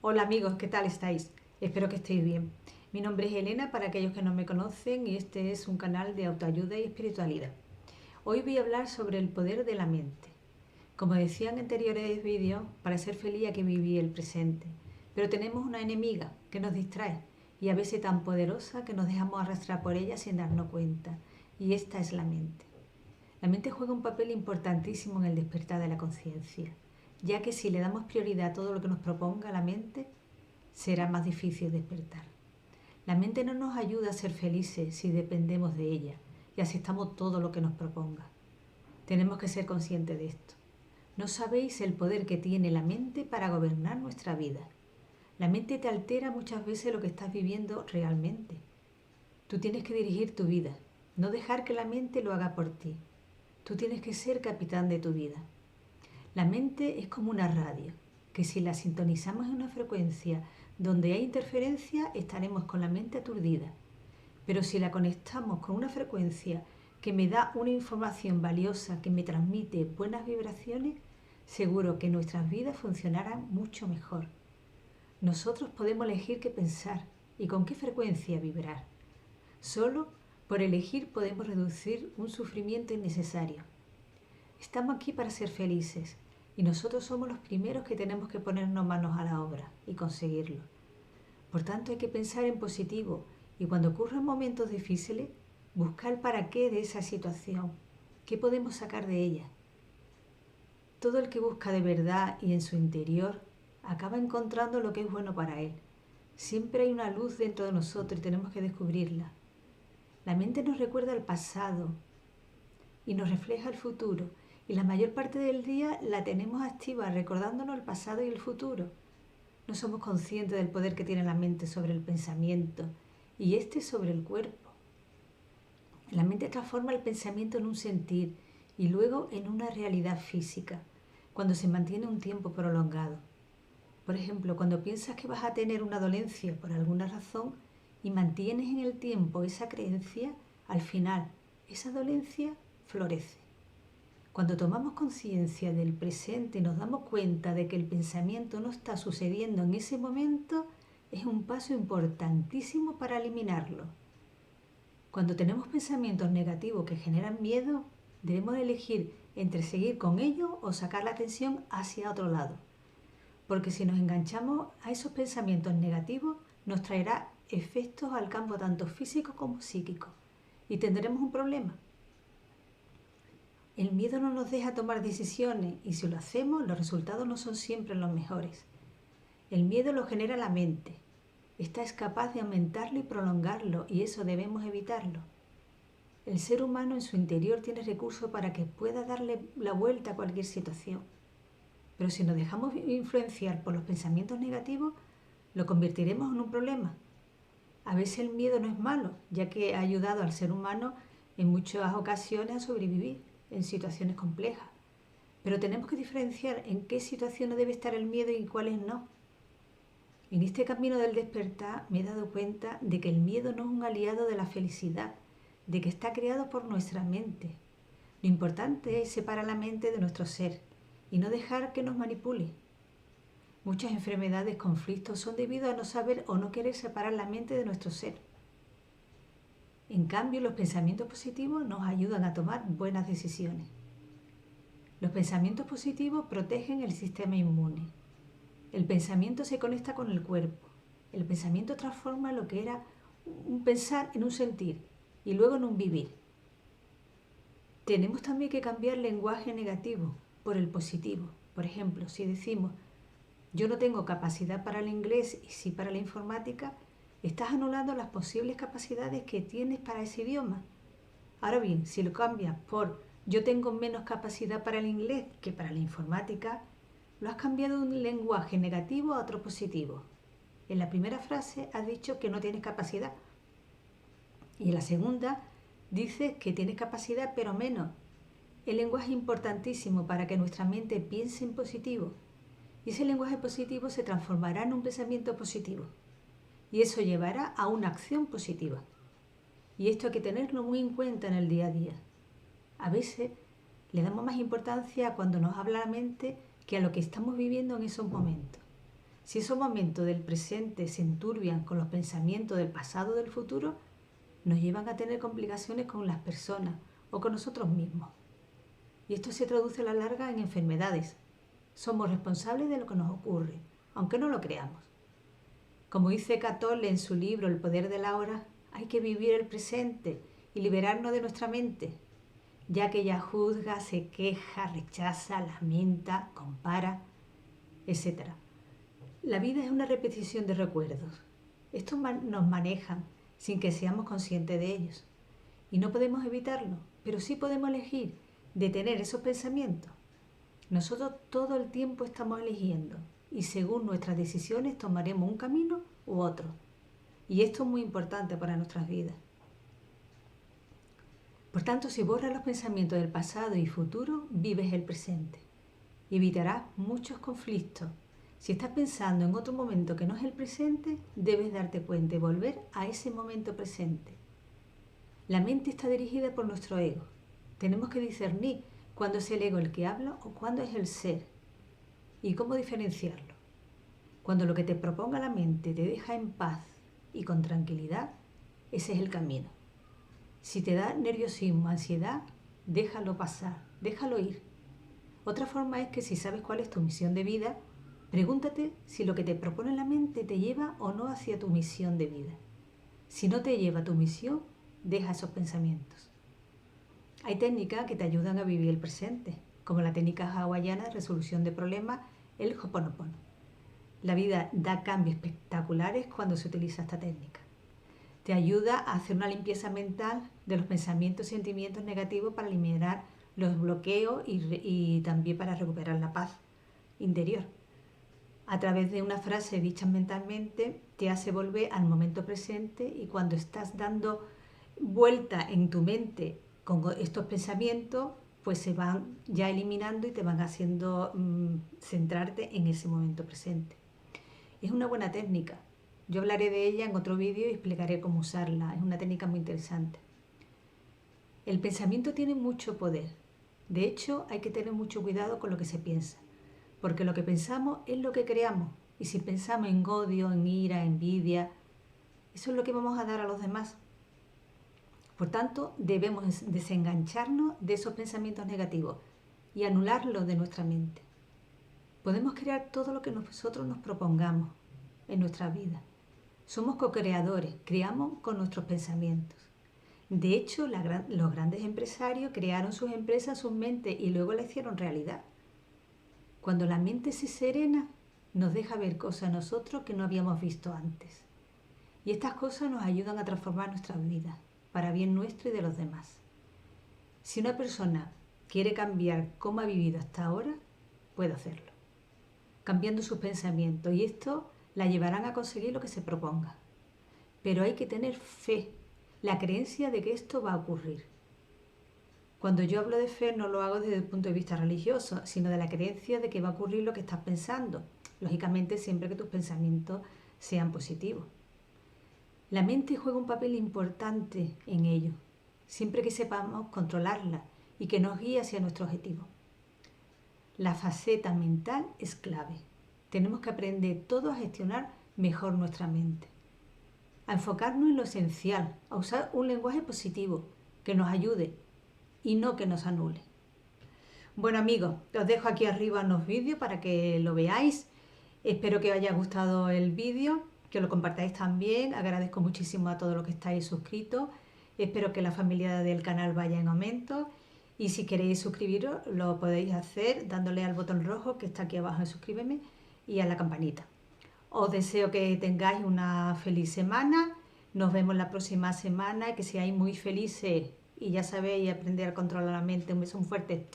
Hola amigos, ¿qué tal estáis? Espero que estéis bien. Mi nombre es Elena para aquellos que no me conocen y este es un canal de autoayuda y espiritualidad. Hoy voy a hablar sobre el poder de la mente. Como decía en anteriores vídeos, para ser feliz hay que vivir el presente. Pero tenemos una enemiga que nos distrae y a veces tan poderosa que nos dejamos arrastrar por ella sin darnos cuenta. Y esta es la mente. La mente juega un papel importantísimo en el despertar de la conciencia, ya que si le damos prioridad a todo lo que nos proponga la mente, será más difícil despertar. La mente no nos ayuda a ser felices si dependemos de ella y aceptamos todo lo que nos proponga. Tenemos que ser conscientes de esto. No sabéis el poder que tiene la mente para gobernar nuestra vida. La mente te altera muchas veces lo que estás viviendo realmente. Tú tienes que dirigir tu vida, no dejar que la mente lo haga por ti. Tú tienes que ser capitán de tu vida. La mente es como una radio, que si la sintonizamos en una frecuencia donde hay interferencia, estaremos con la mente aturdida. Pero si la conectamos con una frecuencia que me da una información valiosa, que me transmite buenas vibraciones, seguro que nuestras vidas funcionarán mucho mejor. Nosotros podemos elegir qué pensar y con qué frecuencia vibrar. Solo por elegir podemos reducir un sufrimiento innecesario. Estamos aquí para ser felices y nosotros somos los primeros que tenemos que ponernos manos a la obra y conseguirlo. Por tanto, hay que pensar en positivo y cuando ocurran momentos difíciles, buscar el para qué de esa situación, qué podemos sacar de ella. Todo el que busca de verdad y en su interior acaba encontrando lo que es bueno para él. Siempre hay una luz dentro de nosotros y tenemos que descubrirla. La mente nos recuerda el pasado y nos refleja el futuro. Y la mayor parte del día la tenemos activa, recordándonos el pasado y el futuro. No somos conscientes del poder que tiene la mente sobre el pensamiento y este sobre el cuerpo. La mente transforma el pensamiento en un sentir y luego en una realidad física, cuando se mantiene un tiempo prolongado. Por ejemplo, cuando piensas que vas a tener una dolencia por alguna razón y mantienes en el tiempo esa creencia, al final esa dolencia florece. Cuando tomamos conciencia del presente y nos damos cuenta de que el pensamiento no está sucediendo en ese momento, es un paso importantísimo para eliminarlo. Cuando tenemos pensamientos negativos que generan miedo, debemos elegir entre seguir con ellos o sacar la atención hacia otro lado. Porque si nos enganchamos a esos pensamientos negativos, nos traerá efectos al campo tanto físico como psíquico y tendremos un problema. El miedo no nos deja tomar decisiones y si lo hacemos los resultados no son siempre los mejores. El miedo lo genera la mente. Esta es capaz de aumentarlo y prolongarlo y eso debemos evitarlo. El ser humano en su interior tiene recursos para que pueda darle la vuelta a cualquier situación. Pero si nos dejamos influenciar por los pensamientos negativos, lo convertiremos en un problema. A veces el miedo no es malo, ya que ha ayudado al ser humano en muchas ocasiones a sobrevivir en situaciones complejas. Pero tenemos que diferenciar en qué situaciones debe estar el miedo y en cuáles no. En este camino del despertar me he dado cuenta de que el miedo no es un aliado de la felicidad, de que está creado por nuestra mente. Lo importante es separar la mente de nuestro ser y no dejar que nos manipule. Muchas enfermedades, conflictos son debido a no saber o no querer separar la mente de nuestro ser. En cambio, los pensamientos positivos nos ayudan a tomar buenas decisiones. Los pensamientos positivos protegen el sistema inmune. El pensamiento se conecta con el cuerpo. El pensamiento transforma lo que era un pensar en un sentir y luego en un vivir. Tenemos también que cambiar el lenguaje negativo por el positivo. Por ejemplo, si decimos yo no tengo capacidad para el inglés y sí para la informática, estás anulando las posibles capacidades que tienes para ese idioma. Ahora bien, si lo cambias por yo tengo menos capacidad para el inglés que para la informática, lo has cambiado de un lenguaje negativo a otro positivo. En la primera frase has dicho que no tienes capacidad y en la segunda dices que tienes capacidad pero menos. El lenguaje es importantísimo para que nuestra mente piense en positivo y ese lenguaje positivo se transformará en un pensamiento positivo y eso llevará a una acción positiva. Y esto hay que tenerlo muy en cuenta en el día a día. A veces le damos más importancia a cuando nos habla la mente que a lo que estamos viviendo en esos momentos. Si esos momentos del presente se enturbian con los pensamientos del pasado o del futuro, nos llevan a tener complicaciones con las personas o con nosotros mismos. Y esto se traduce a la larga en enfermedades. Somos responsables de lo que nos ocurre, aunque no lo creamos. Como dice Eckhart Tolle en su libro El poder de la hora, hay que vivir el presente y liberarnos de nuestra mente, ya que ella juzga, se queja, rechaza, lamenta, compara, etc. La vida es una repetición de recuerdos. Estos nos manejan sin que seamos conscientes de ellos. Y no podemos evitarlo, pero sí podemos elegir detener esos pensamientos. Nosotros todo el tiempo estamos eligiendo y según nuestras decisiones tomaremos un camino u otro. Y esto es muy importante para nuestras vidas. Por tanto, si borras los pensamientos del pasado y futuro, vives el presente y evitarás muchos conflictos. Si estás pensando en otro momento que no es el presente, debes darte cuenta y volver a ese momento presente. La mente está dirigida por nuestro ego. Tenemos que discernir cuándo es el ego el que habla o cuándo es el ser. ¿Y cómo diferenciarlo? Cuando lo que te proponga la mente te deja en paz y con tranquilidad, ese es el camino. Si te da nerviosismo, ansiedad, déjalo pasar, déjalo ir. Otra forma es que si sabes cuál es tu misión de vida, pregúntate si lo que te propone la mente te lleva o no hacia tu misión de vida. Si no te lleva a tu misión, deja esos pensamientos. Hay técnicas que te ayudan a vivir el presente, como la técnica hawaiana de resolución de problemas, el Ho'oponopono. La vida da cambios espectaculares cuando se utiliza esta técnica. Te ayuda a hacer una limpieza mental de los pensamientos y sentimientos negativos para eliminar los bloqueos y también para recuperar la paz interior. A través de una frase dicha mentalmente te hace volver al momento presente y cuando estás dando vuelta en tu mente con estos pensamientos, pues se van ya eliminando y te van haciendo centrarte en ese momento presente. Es una buena técnica. Yo hablaré de ella en otro vídeo y explicaré cómo usarla. Es una técnica muy interesante. El pensamiento tiene mucho poder. De hecho, hay que tener mucho cuidado con lo que se piensa, porque lo que pensamos es lo que creamos. Y si pensamos en odio, en ira, envidia, eso es lo que vamos a dar a los demás. Por tanto, debemos desengancharnos de esos pensamientos negativos y anularlos de nuestra mente. Podemos crear todo lo que nosotros nos propongamos en nuestra vida. Somos co-creadores, creamos con nuestros pensamientos. De hecho, los grandes empresarios crearon sus empresas, sus mentes y luego las hicieron realidad. Cuando la mente se serena, nos deja ver cosas en nosotros que no habíamos visto antes. Y estas cosas nos ayudan a transformar nuestras vidas, para bien nuestro y de los demás. Si una persona quiere cambiar cómo ha vivido hasta ahora, puede hacerlo, cambiando sus pensamientos, y esto la llevarán a conseguir lo que se proponga. Pero hay que tener fe, la creencia de que esto va a ocurrir. Cuando yo hablo de fe no lo hago desde el punto de vista religioso, sino de la creencia de que va a ocurrir lo que estás pensando. Lógicamente siempre que tus pensamientos sean positivos. La mente juega un papel importante en ello, siempre que sepamos controlarla y que nos guíe hacia nuestro objetivo. La faceta mental es clave. Tenemos que aprender todos a gestionar mejor nuestra mente, a enfocarnos en lo esencial, a usar un lenguaje positivo que nos ayude y no que nos anule. Bueno amigos, os dejo aquí arriba unos vídeos para que lo veáis. Espero que os haya gustado el vídeo, que lo compartáis también. Agradezco muchísimo a todos los que estáis suscritos. Espero que la familia del canal vaya en aumento. Y si queréis suscribiros, lo podéis hacer dándole al botón rojo que está aquí abajo en suscríbeme y a la campanita. Os deseo que tengáis una feliz semana. Nos vemos la próxima semana. Que seáis muy felices y ya sabéis aprender a controlar la mente. Un beso muy fuerte.